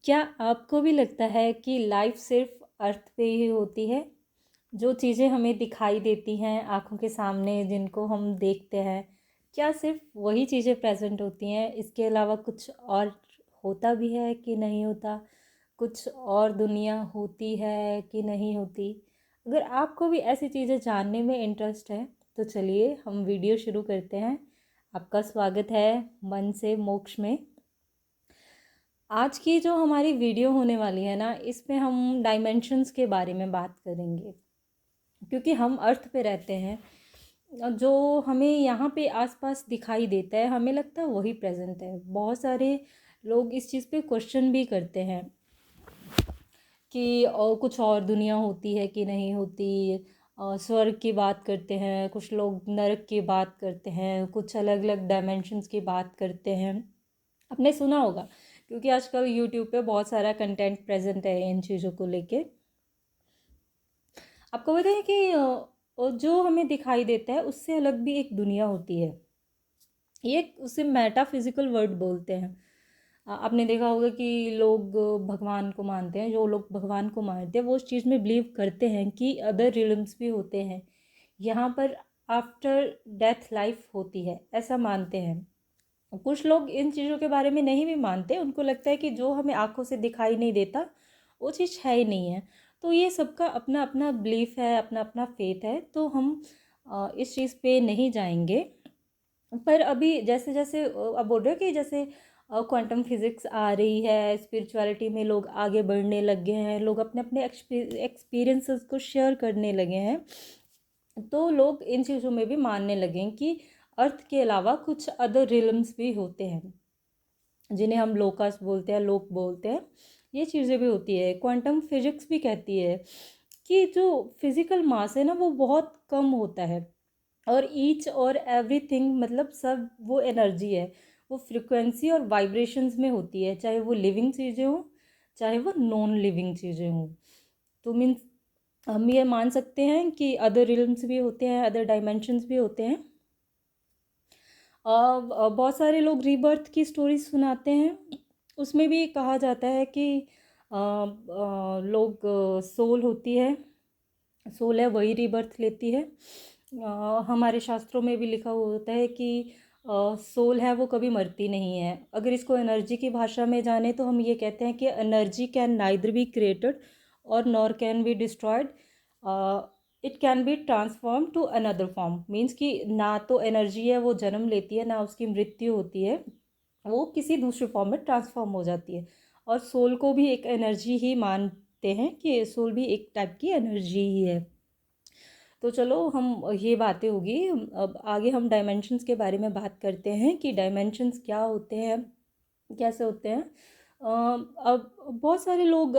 क्या आपको भी लगता है कि लाइफ सिर्फ अर्थ पे ही होती है? जो चीज़ें हमें दिखाई देती हैं आँखों के सामने, जिनको हम देखते हैं, क्या सिर्फ वही चीज़ें प्रेज़ेंट होती हैं? इसके अलावा कुछ और होता भी है कि नहीं होता? कुछ और दुनिया होती है कि नहीं होती? अगर आपको भी ऐसी चीज़ें जानने में इंटरेस्ट है, तो चलिए हम वीडियो शुरू करते हैं। आपका स्वागत है मन से मोक्ष में। आज की जो हमारी वीडियो होने वाली है ना, इसमें हम डायमेंशंस के बारे में बात करेंगे, क्योंकि हम अर्थ पे रहते हैं। जो हमें यहाँ पे आसपास दिखाई देता है, हमें लगता है वही प्रेजेंट है। बहुत सारे लोग इस चीज़ पे क्वेश्चन भी करते हैं कि और कुछ और दुनिया होती है कि नहीं होती। स्वर्ग की बात करते हैं, कुछ लोग नरक की बात करते हैं, कुछ अलग अलग डायमेंशंस की बात करते हैं। आपने सुना होगा, क्योंकि आजकल यूट्यूब पे बहुत सारा कंटेंट प्रेजेंट है इन चीज़ों को लेके। आपको पता है कि जो हमें दिखाई देता है उससे अलग भी एक दुनिया होती है। ये उसे मेटाफिजिकल वर्ड बोलते हैं। आपने देखा होगा कि लोग भगवान को मानते हैं। जो लोग भगवान को मानते हैं वो उस चीज़ में बिलीव करते हैं कि अदर रिलम्स भी होते हैं, यहाँ पर आफ्टर डेथ लाइफ होती है, ऐसा मानते हैं। कुछ लोग इन चीज़ों के बारे में नहीं भी मानते, उनको लगता है कि जो हमें आंखों से दिखाई नहीं देता वो चीज़ है ही नहीं है। तो ये सबका अपना अपना बिलीफ है, अपना अपना फेथ है, तो हम इस चीज़ पे नहीं जाएंगे। पर अभी जैसे जैसे अब बोल रहे हो कि जैसे क्वांटम फिज़िक्स आ रही है, स्पिरिचुअलिटी में लोग आगे बढ़ने लगे हैं, लोग अपने अपने एक्सपीरियंसेस को शेयर करने लगे हैं, तो लोग इन चीज़ों में भी मानने लगे हैं कि अर्थ के अलावा कुछ अदर रिलम्स भी होते हैं, जिन्हें हम लोकास बोलते हैं, लोक बोलते हैं। ये चीज़ें भी होती है। क्वांटम फिजिक्स भी कहती है कि जो फिज़िकल मास है ना, वो बहुत कम होता है, और ईच और एवरीथिंग मतलब सब वो एनर्जी है, वो फ्रिक्वेंसी और वाइब्रेशंस में होती है, चाहे वो लिविंग चीज़ें हों, चाहे वो नॉन लिविंग चीज़ें हों। तो मीन्स हम ये मान सकते हैं कि अदर रिल्म्स भी होते हैं, अदर डायमेंशंस भी होते हैं। बहुत सारे लोग रीबर्थ की स्टोरी सुनाते हैं। उसमें भी कहा जाता है कि लोग सोल होती है, सोल है वही रीबर्थ लेती है। हमारे शास्त्रों में भी लिखा हुआ होता है कि सोल है वो कभी मरती नहीं है। अगर इसको एनर्जी की भाषा में जाने तो हम ये कहते हैं कि energy can neither be created और nor can be destroyed, it can be transform to another form. Means कि ना तो एनर्जी है वो जन्म लेती है, ना उसकी मृत्यु होती है, वो किसी दूसरे फॉर्म में ट्रांसफॉर्म हो जाती है। और सोल को भी एक एनर्जी ही मानते हैं कि सोल भी एक टाइप की एनर्जी ही है। तो चलो, हम ये बातें होगी। अब आगे हम डायमेंशंस के बारे में बात करते हैं कि डायमेंशंस क्या होते हैं, कैसे होते हैं। अब बहुत सारे लोग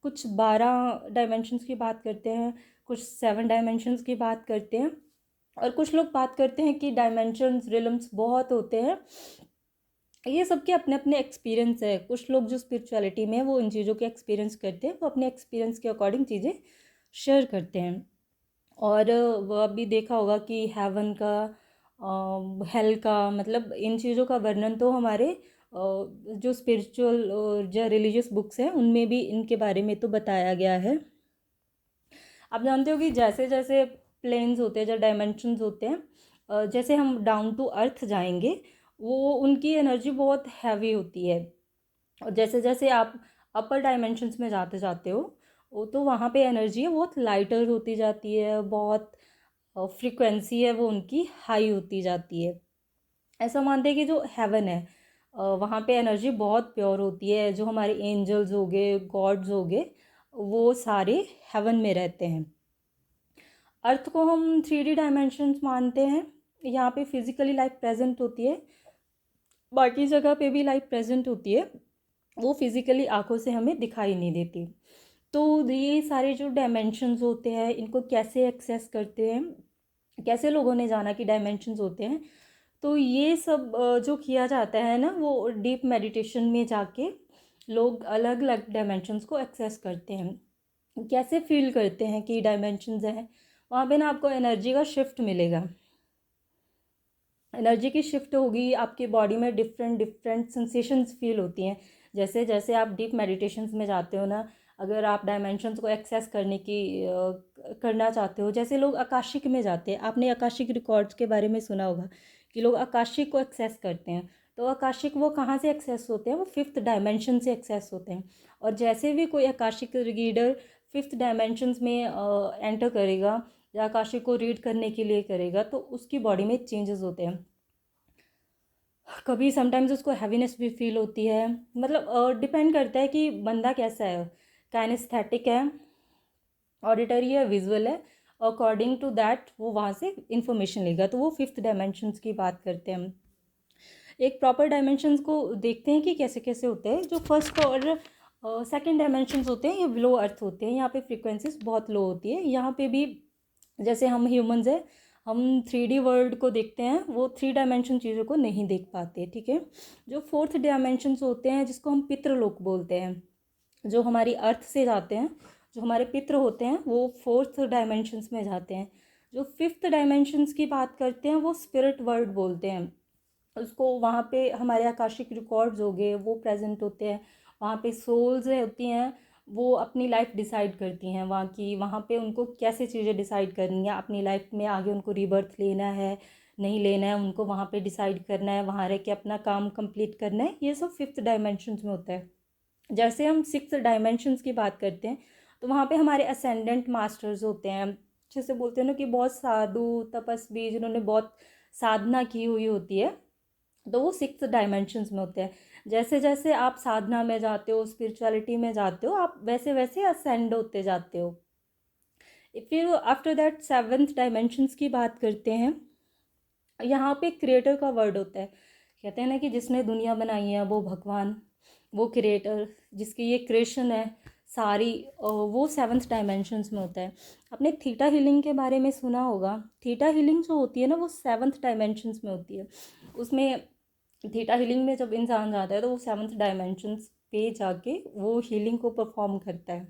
कुछ 12 डायमेंशंस की बात करते हैं, कुछ 7 डायमेंशंस की बात करते हैं, और कुछ लोग बात करते हैं कि डायमेंशंस रिलम्स बहुत होते हैं। ये सबके अपने अपने एक्सपीरियंस है। कुछ लोग जो स्पिरिचुअलिटी में है वो इन चीज़ों के एक्सपीरियंस करते हैं, वो अपने एक्सपीरियंस के अकॉर्डिंग चीज़ें शेयर करते हैं। और वो अभी देखा होगा कि हेवन का, हेल का, मतलब इन चीज़ों का वर्णन तो हमारे जो स्पिरिचुअल जो रिलीजियस बुक्स हैं उनमें भी इनके बारे में तो बताया गया है। आप जानते हो कि जैसे जैसे प्लेन्स होते हैं, जो डायमेंशंस होते हैं, जैसे हम डाउन टू अर्थ जाएंगे, वो उनकी एनर्जी बहुत हैवी होती है। और जैसे जैसे आप अपर डायमेंशंस में जाते जाते हो, वो तो वहाँ पे एनर्जी है बहुत लाइटर होती जाती है, बहुत फ्रीक्वेंसी है वो उनकी हाई होती जाती है। ऐसा मानते हैं कि जो हेवन है, वहाँ पे एनर्जी बहुत प्योर होती है। जो हमारे एंजल्स हो गए, गॉड्स हो गए, वो सारे हेवन में रहते हैं। अर्थ को हम 3D डायमेंशंस मानते हैं। यहाँ पे फिजिकली लाइफ प्रेजेंट होती है, बाकी जगह पे भी लाइफ प्रेजेंट होती है, वो फिज़िकली आंखों से हमें दिखाई नहीं देती। तो ये सारे जो डायमेंशंस होते हैं, इनको कैसे एक्सेस करते हैं, कैसे लोगों ने जाना कि डायमेंशंस होते हैं, तो ये सब जो किया जाता है ना, वो डीप मेडिटेशन में जाके लोग अलग अलग डायमेंशंस को एक्सेस करते हैं। कैसे फील करते हैं कि डायमेंशंस हैं, वहाँ पे ना आपको एनर्जी का शिफ्ट मिलेगा। एनर्जी की शिफ्ट होगी, आपकी बॉडी में डिफरेंट डिफरेंट सेंसेशंस फील होती हैं। जैसे जैसे आप डीप मेडिटेशंस में जाते हो ना, अगर आप डायमेंशंस को एक्सेस करना चाहते हो, जैसे लोग आकाशिक में जाते हैं, आपने आकाशिक रिकॉर्ड्स के बारे में सुना होगा कि लोग आकाशिक को एक्सेस करते हैं। तो आकाशिक वो कहाँ से एक्सेस होते हैं? वो फिफ्थ डायमेंशन से एक्सेस होते हैं। और जैसे भी कोई आकाशिक रीडर फिफ्थ डायमेंशंस में एंटर करेगा या आकाशिक को रीड करने के लिए करेगा, तो उसकी बॉडी में चेंजेस होते हैं। कभी समटाइम्स उसको हैवीनेस भी फील होती है, मतलब डिपेंड करता है कि बंदा कैसा है, काइनेस्थेटिक है, ऑडिटरी है, विजुअल है। अकॉर्डिंग टू दैट वो वहाँ से इंफॉर्मेशन लेगा। तो वो फिफ्थ डायमेंशंस की बात करते हैं हम। एक प्रॉपर डायमेंशंस को देखते हैं कि कैसे कैसे होते हैं। जो फर्स्ट और सेकंड डायमेंशंस होते हैं ये बिलो अर्थ होते हैं। यहाँ पे फ्रीक्वेंसीज बहुत लो होती है। यहाँ पे भी जैसे हम ह्यूमंस हैं, हम 3D वर्ल्ड को देखते हैं, वो 3 डायमेंशन चीज़ों को नहीं देख पाते, ठीक है। जो फोर्थ डायमेंशंस होते हैं जिसको हम पितृलोक बोलते हैं, जो हमारी अर्थ से जाते हैं, जो हमारे पितृ होते हैं वो फोर्थ डायमेंशंस में जाते हैं। जो फिफ्थ डायमेंशंस की बात करते हैं वो स्पिरिट वर्ल्ड बोलते हैं उसको। वहाँ पे हमारे आकाशिक रिकॉर्ड्स हो गए वो प्रेजेंट होते हैं। वहाँ पे सोल्स होती हैं, वो अपनी लाइफ डिसाइड करती हैं वहाँ की। वहाँ पे उनको कैसे चीज़ें डिसाइड करनी है अपनी लाइफ में, आगे उनको रीबर्थ लेना है नहीं लेना है, उनको वहाँ पे डिसाइड करना है, वहाँ रह के अपना काम कंप्लीट करना है। ये सब फिफ्थ डायमेंशंस में होता है। जैसे हम सिक्स डायमेंशंस की बात करते हैं तो वहाँ पे हमारे असेंडेंट मास्टर्स होते हैं, जैसे बोलते हैं ना कि बहुत साधु तपस्वी जिन्होंने बहुत साधना की हुई होती है, तो वो सिक्स डायमेंशंस में होते हैं। जैसे जैसे आप साधना में जाते हो, स्पिरिचुअलिटी में जाते हो, आप वैसे वैसे असेंड होते जाते हो। फिर आफ्टर दैट सेवन्थ डायमेंशंस की बात करते हैं। यहाँ पे क्रिएटर का वर्ड होता है। कहते हैं ना कि जिसने दुनिया बनाई है वो भगवान, वो क्रिएटर, जिसकी ये क्रिएशन है सारी, वो सेवन्थ डायमेंशंस में होता है। आपने थीटा हीलिंग के बारे में सुना होगा। थीटा हीलिंग जो होती है ना वो सेवन्थ डायमेंशंस में होती है। उसमें थीटा हीलिंग में जब इंसान जाता है तो वो सेवन्थ डायमेंशंस पे जाके वो हीलिंग को परफॉर्म करता है।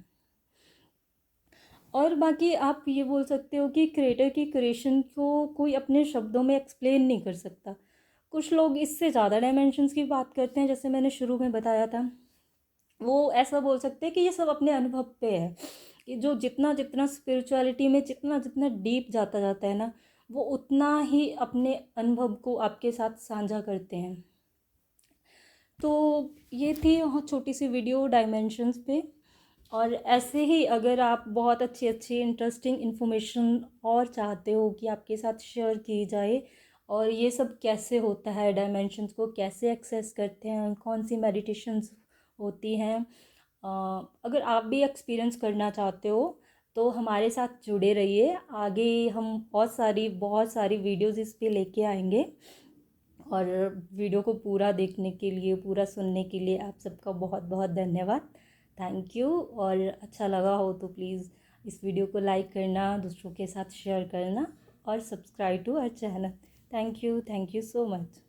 और बाकी आप ये बोल सकते हो कि क्रिएटर की क्रिएशन को कोई अपने शब्दों में एक्सप्लेन नहीं कर सकता। कुछ लोग इससे ज़्यादा डायमेंशंस की बात करते हैं, जैसे मैंने शुरू में बताया था। वो ऐसा बोल सकते हैं कि ये सब अपने अनुभव पे है, कि जो जितना जितना स्पिरिचुअलिटी में जितना जितना डीप जाता जाता है ना, वो उतना ही अपने अनुभव को आपके साथ साझा करते हैं। तो ये थी छोटी सी वीडियो डायमेंशंस पे। और ऐसे ही अगर आप बहुत अच्छी अच्छी इंटरेस्टिंग इन्फॉर्मेशन और चाहते हो कि आपके साथ शेयर की जाए, और ये सब कैसे होता है, डायमेंशंस को कैसे एक्सेस करते हैं, कौन सी मेडिटेशंस होती हैं, अगर आप भी एक्सपीरियंस करना चाहते हो तो हमारे साथ जुड़े रहिए। आगे हम बहुत सारी वीडियोस इस पे लेके आएंगे। और वीडियो को पूरा देखने के लिए, पूरा सुनने के लिए आप सबका बहुत बहुत धन्यवाद। Thank you. और अच्छा लगा हो तो प्लीज़ इस वीडियो को लाइक करना, दूसरों के साथ शेयर करना और subscribe to our channel. Thank you so much.